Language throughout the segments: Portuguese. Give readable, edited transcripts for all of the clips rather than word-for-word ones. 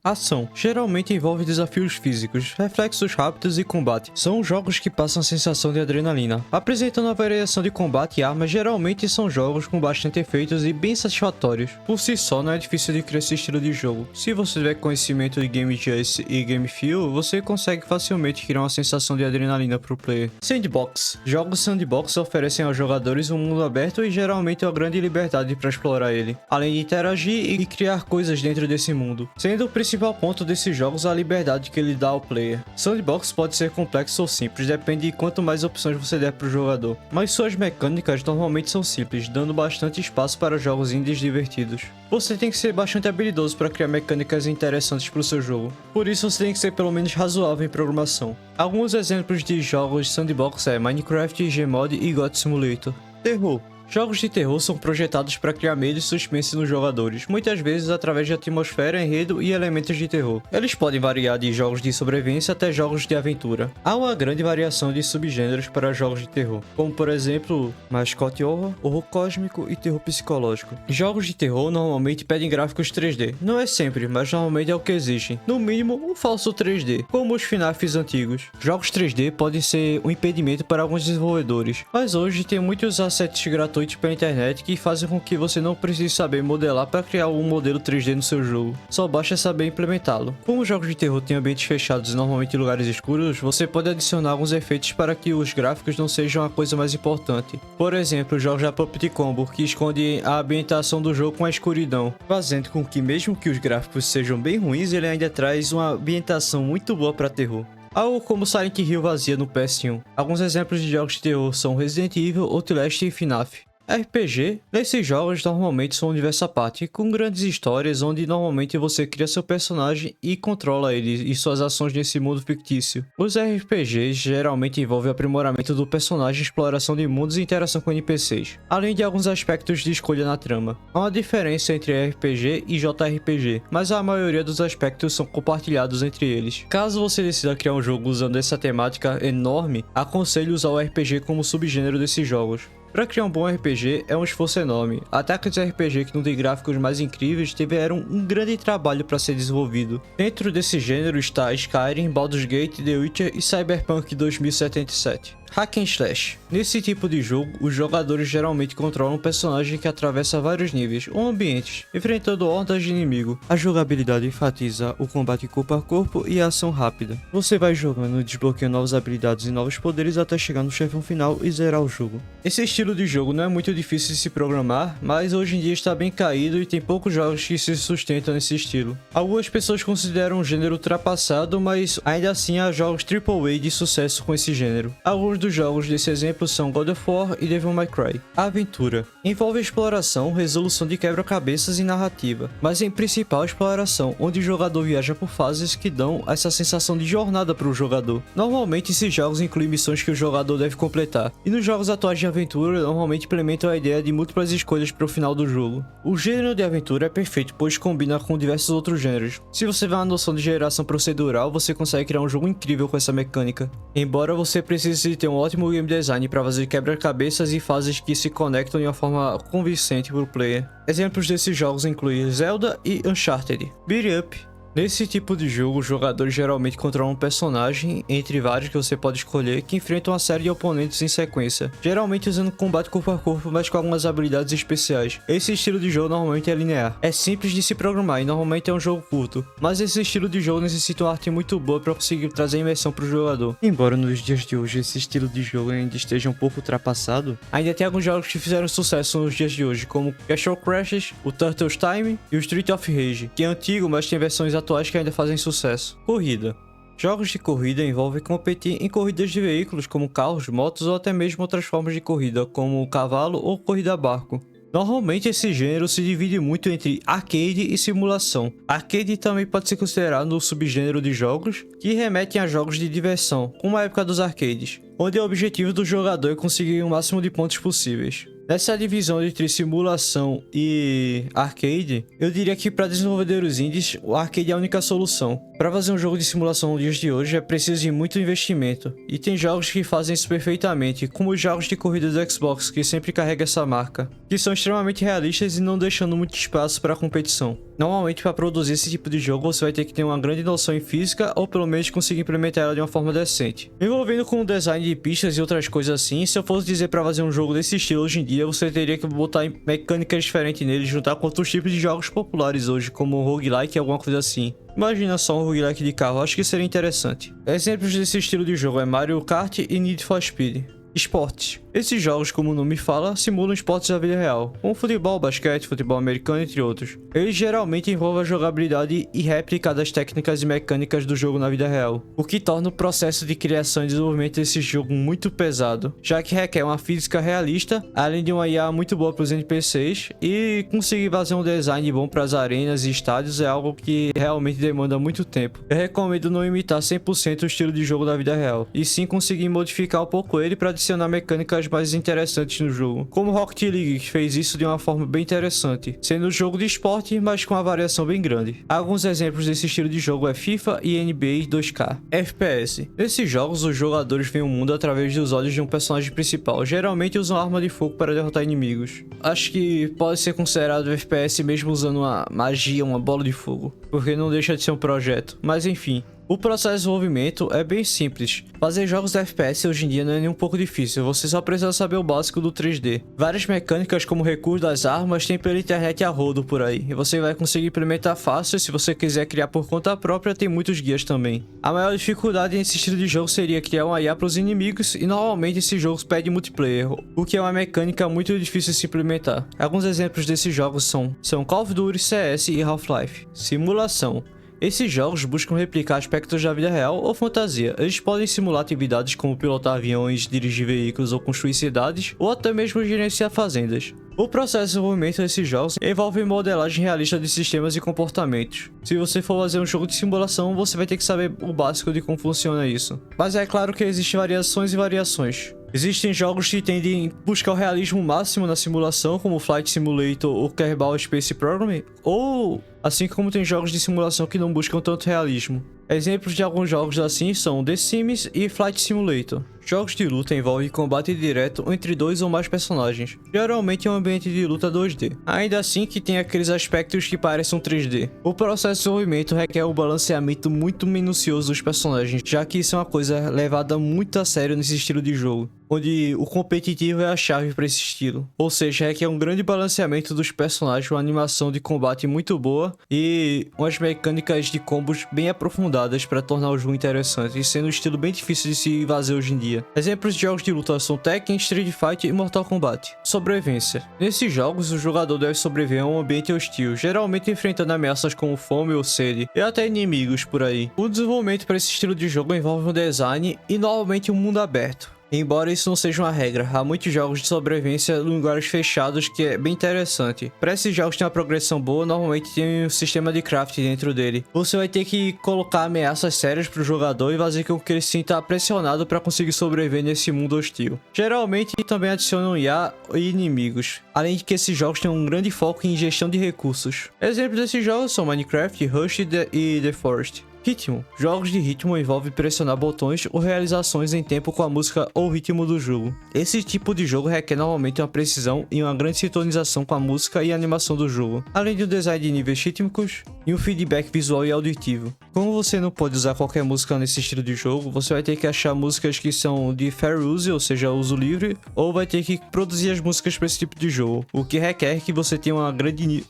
Ação geralmente envolve desafios físicos, reflexos rápidos e combate. São jogos que passam a sensação de adrenalina. Apresentando uma variação de combate e armas, geralmente são jogos com bastante efeitos e bem satisfatórios. Por si só, não é difícil de criar esse estilo de jogo. Se você tiver conhecimento de Game Jazz e Game Feel, você consegue facilmente criar uma sensação de adrenalina para o player. Sandbox. Jogos sandbox oferecem aos jogadores um mundo aberto e geralmente uma grande liberdade para explorar ele, além de interagir e criar coisas dentro desse mundo, sendo o principal ponto desses jogos a liberdade que ele dá ao player. Sandbox pode ser complexo ou simples, depende de quanto mais opções você der para o jogador, mas suas mecânicas normalmente são simples, dando bastante espaço para jogos indies divertidos. Você tem que ser bastante habilidoso para criar mecânicas interessantes para o seu jogo, por isso você tem que ser pelo menos razoável em programação. Alguns exemplos de jogos sandbox é Minecraft, Gmod e God Simulator. Terror. Jogos de terror são projetados para criar medo e suspense nos jogadores, muitas vezes através de atmosfera, enredo e elementos de terror. Eles podem variar de jogos de sobrevivência até jogos de aventura. Há uma grande variação de subgêneros para jogos de terror, como por exemplo, mascote horror, horror cósmico e terror psicológico. Jogos de terror normalmente pedem gráficos 3D. Não é sempre, mas normalmente é o que exigem. No mínimo, um falso 3D, como os FNAFs antigos. Jogos 3D podem ser um impedimento para alguns desenvolvedores, mas hoje tem muitos assets gratuitos pela internet que fazem com que você não precise saber modelar para criar um modelo 3D no seu jogo, só basta saber implementá-lo. Como jogos de terror têm ambientes fechados e normalmente lugares escuros, você pode adicionar alguns efeitos para que os gráficos não sejam a coisa mais importante. Por exemplo, jogos da Puppet Combo, que escondem a ambientação do jogo com a escuridão, fazendo com que mesmo que os gráficos sejam bem ruins, ele ainda traz uma ambientação muito boa para terror. Algo como Silent Hill vazia no PS1. Alguns exemplos de jogos de terror são Resident Evil, Outlast e FNAF. RPG, nesses jogos normalmente são um universo à parte, com grandes histórias onde normalmente você cria seu personagem e controla ele e suas ações nesse mundo fictício. Os RPGs geralmente envolvem aprimoramento do personagem, exploração de mundos e interação com NPCs, além de alguns aspectos de escolha na trama. Há uma diferença entre RPG e JRPG, mas a maioria dos aspectos são compartilhados entre eles. Caso você decida criar um jogo usando essa temática enorme, aconselho usar o RPG como subgênero desses jogos. Para criar um bom RPG é um esforço enorme, até aqueles RPG que não tem gráficos mais incríveis tiveram um grande trabalho para ser desenvolvido. Dentro desse gênero está Skyrim, Baldur's Gate, The Witcher e Cyberpunk 2077. Hack and Slash. Nesse tipo de jogo, os jogadores geralmente controlam um personagem que atravessa vários níveis ou ambientes, enfrentando hordas de inimigo. A jogabilidade enfatiza o combate corpo a corpo e a ação rápida. Você vai jogando, desbloqueando novas habilidades e novos poderes até chegar no chefão final e zerar o jogo. Esse estilo de jogo não é muito difícil de se programar, mas hoje em dia está bem caído e tem poucos jogos que se sustentam nesse estilo. Algumas pessoas consideram o gênero ultrapassado, mas ainda assim há jogos AAA de sucesso com esse gênero. Alguns dos jogos desse exemplo são God of War e Devil May Cry. A aventura envolve exploração, resolução de quebra-cabeças e narrativa, mas em principal exploração, onde o jogador viaja por fases que dão essa sensação de jornada para o jogador. Normalmente esses jogos incluem missões que o jogador deve completar, e nos jogos atuais de aventura normalmente implementam a ideia de múltiplas escolhas para o final do jogo. O gênero de aventura é perfeito, pois combina com diversos outros gêneros. Se você vê uma noção de geração procedural, você consegue criar um jogo incrível com essa mecânica. Embora você precise ter um ótimo game design para fazer quebra-cabeças e fases que se conectam de uma forma convincente para o player. Exemplos desses jogos incluem Zelda e Uncharted. Beat Up. Nesse tipo de jogo, os jogadores geralmente controlam um personagem, entre vários que você pode escolher, que enfrenta uma série de oponentes em sequência, geralmente usando combate corpo a corpo, mas com algumas habilidades especiais. Esse estilo de jogo normalmente é linear. É simples de se programar e normalmente é um jogo curto, mas esse estilo de jogo necessita uma arte muito boa para conseguir trazer imersão para o jogador. Embora nos dias de hoje esse estilo de jogo ainda esteja um pouco ultrapassado, ainda tem alguns jogos que fizeram sucesso nos dias de hoje, como Castle Crashers, o Turtles Time e o Street of Rage, que é antigo, mas tem versões atuais que ainda fazem sucesso. Corrida. Jogos de corrida envolvem competir em corridas de veículos como carros, motos ou até mesmo outras formas de corrida, como cavalo ou corrida a barco. Normalmente esse gênero se divide muito entre arcade e simulação. Arcade também pode ser considerado um subgênero de jogos que remetem a jogos de diversão, como a época dos arcades, onde o objetivo do jogador é conseguir o máximo de pontos possíveis. Nessa divisão entre simulação e arcade, eu diria que para desenvolvedores indies, o arcade é a única solução. Para fazer um jogo de simulação nos dias de hoje é preciso de muito investimento, e tem jogos que fazem isso perfeitamente, como os jogos de corrida do Xbox, que sempre carrega essa marca, que são extremamente realistas e não deixando muito espaço para competição. Normalmente, para produzir esse tipo de jogo, você vai ter que ter uma grande noção em física, ou pelo menos conseguir implementar ela de uma forma decente. Envolvendo com o design de pistas e outras coisas assim, se eu fosse dizer para fazer um jogo desse estilo hoje em dia, você teria que botar mecânicas diferentes nele, juntar com outros tipos de jogos populares hoje, como roguelike e alguma coisa assim. Imagina só um roguelike de carro, acho que seria interessante. Exemplos desse estilo de jogo é Mario Kart e Need for Speed. Esportes. Esses jogos, como o nome fala, simulam esportes da vida real, como futebol, basquete, futebol americano, entre outros. Eles geralmente envolvem a jogabilidade e réplica das técnicas e mecânicas do jogo na vida real, o que torna o processo de criação e desenvolvimento desse jogo muito pesado, já que requer uma física realista, além de uma IA muito boa para os NPCs, e conseguir fazer um design bom para as arenas e estádios é algo que realmente demanda muito tempo. Eu recomendo não imitar 100% o estilo de jogo da vida real, e sim conseguir modificar um pouco ele para adicionar mecânicas mais interessantes no jogo, como Rocket League, que fez isso de uma forma bem interessante, sendo um jogo de esporte, mas com uma variação bem grande. Alguns exemplos desse estilo de jogo é FIFA e NBA 2K. FPS. Nesses jogos, os jogadores veem o mundo através dos olhos de um personagem principal, geralmente usam arma de fogo para derrotar inimigos. Acho que pode ser considerado FPS mesmo usando uma magia, uma bola de fogo, porque não deixa de ser um projeto, mas enfim. O processo de desenvolvimento é bem simples. Fazer jogos de FPS hoje em dia não é nem um pouco difícil, você só precisa saber o básico do 3D. Várias mecânicas como o recurso das armas tem pela internet a rodo por aí, e você vai conseguir implementar fácil, e se você quiser criar por conta própria tem muitos guias também. A maior dificuldade nesse estilo de jogo seria criar uma IA para os inimigos, e normalmente esses jogos pedem multiplayer, o que é uma mecânica muito difícil de se implementar. Alguns exemplos desses jogos são Call of Duty, CS e Half-Life. Simulação. Esses jogos buscam replicar aspectos da vida real ou fantasia. Eles podem simular atividades como pilotar aviões, dirigir veículos ou construir cidades, ou até mesmo gerenciar fazendas. O processo de desenvolvimento desses jogos envolve modelagem realista de sistemas e comportamentos. Se você for fazer um jogo de simulação, você vai ter que saber o básico de como funciona isso. Mas é claro que existem variações e variações. Existem jogos que tendem a buscar o realismo máximo na simulação, como Flight Simulator ou Kerbal Space Program, ou assim como tem jogos de simulação que não buscam tanto realismo. Exemplos de alguns jogos assim são The Sims e Flight Simulator. Jogos de luta envolvem combate direto entre dois ou mais personagens, geralmente em um ambiente de luta 2D, ainda assim que tem aqueles aspectos que parecem 3D. O processo de desenvolvimento requer um balanceamento muito minucioso dos personagens, já que isso é uma coisa levada muito a sério nesse estilo de jogo, onde o competitivo é a chave para esse estilo, ou seja, requer um grande balanceamento dos personagens, uma animação de combate muito boa e umas mecânicas de combos bem aprofundadas para tornar o jogo interessante, e sendo um estilo bem difícil de se fazer hoje em dia. Exemplos de jogos de luta são Tekken, Street Fighter e Mortal Kombat. Sobrevivência. Nesses jogos, o jogador deve sobreviver a um ambiente hostil, geralmente enfrentando ameaças como fome ou sede, e até inimigos por aí. O desenvolvimento para esse estilo de jogo envolve um design e normalmente um mundo aberto. Embora isso não seja uma regra, há muitos jogos de sobrevivência em lugares fechados que é bem interessante. Para esses jogos ter uma progressão boa, normalmente tem um sistema de craft dentro dele. Você vai ter que colocar ameaças sérias para o jogador e fazer com que ele se sinta pressionado para conseguir sobreviver nesse mundo hostil. Geralmente também adicionam IA e inimigos, além de que esses jogos têm um grande foco em gestão de recursos. Exemplos desses jogos são Minecraft, Rush e The Forest. Ritmo. Jogos de ritmo envolvem pressionar botões ou realizações em tempo com a música ou ritmo do jogo. Esse tipo de jogo requer normalmente uma precisão e uma grande sintonização com a música e a animação do jogo, além do design de níveis rítmicos e um feedback visual e auditivo. Como você não pode usar qualquer música nesse estilo de jogo, você vai ter que achar músicas que são de fair use, ou seja, uso livre, ou vai ter que produzir as músicas para esse tipo de jogo, o que requer que você tenha uma grande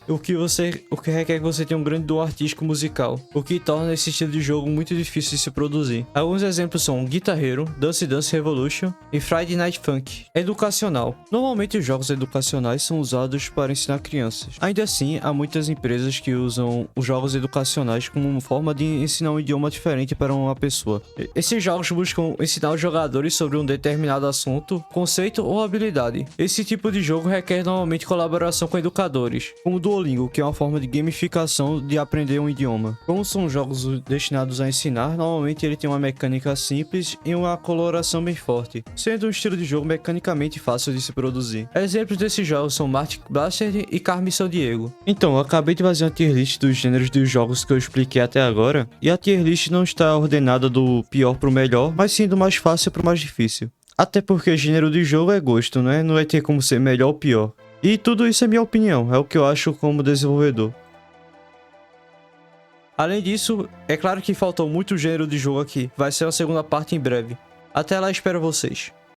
requer que você tenha um grande dom artístico musical, o que torna esse estilo de jogo muito difícil de se produzir. Alguns exemplos são Guitar Hero, Dance Dance Revolution e Friday Night Funk. Educacional. Normalmente os jogos educacionais são usados para ensinar crianças. Ainda assim, há muitas empresas que usam os jogos educacionais como uma forma de podem ensinar um idioma diferente para uma pessoa. Esses jogos buscam ensinar os jogadores sobre um determinado assunto, conceito ou habilidade. Esse tipo de jogo requer normalmente colaboração com educadores, como o Duolingo, que é uma forma de gamificação de aprender um idioma. Como são jogos destinados a ensinar, normalmente ele tem uma mecânica simples e uma coloração bem forte, sendo um estilo de jogo mecanicamente fácil de se produzir. Exemplos desses jogos são Martic Blaster e Carme São Diego. Então, eu acabei de fazer uma tier list dos gêneros dos jogos que eu expliquei até agora, e a tier list não está ordenada do pior pro melhor, mas sim do mais fácil pro mais difícil. Até porque gênero de jogo é gosto, né? Não vai ter como ser melhor ou pior. E tudo isso é minha opinião, é o que eu acho como desenvolvedor. Além disso, é claro que faltou muito gênero de jogo aqui, vai ser a segunda parte em breve. Até lá, espero vocês.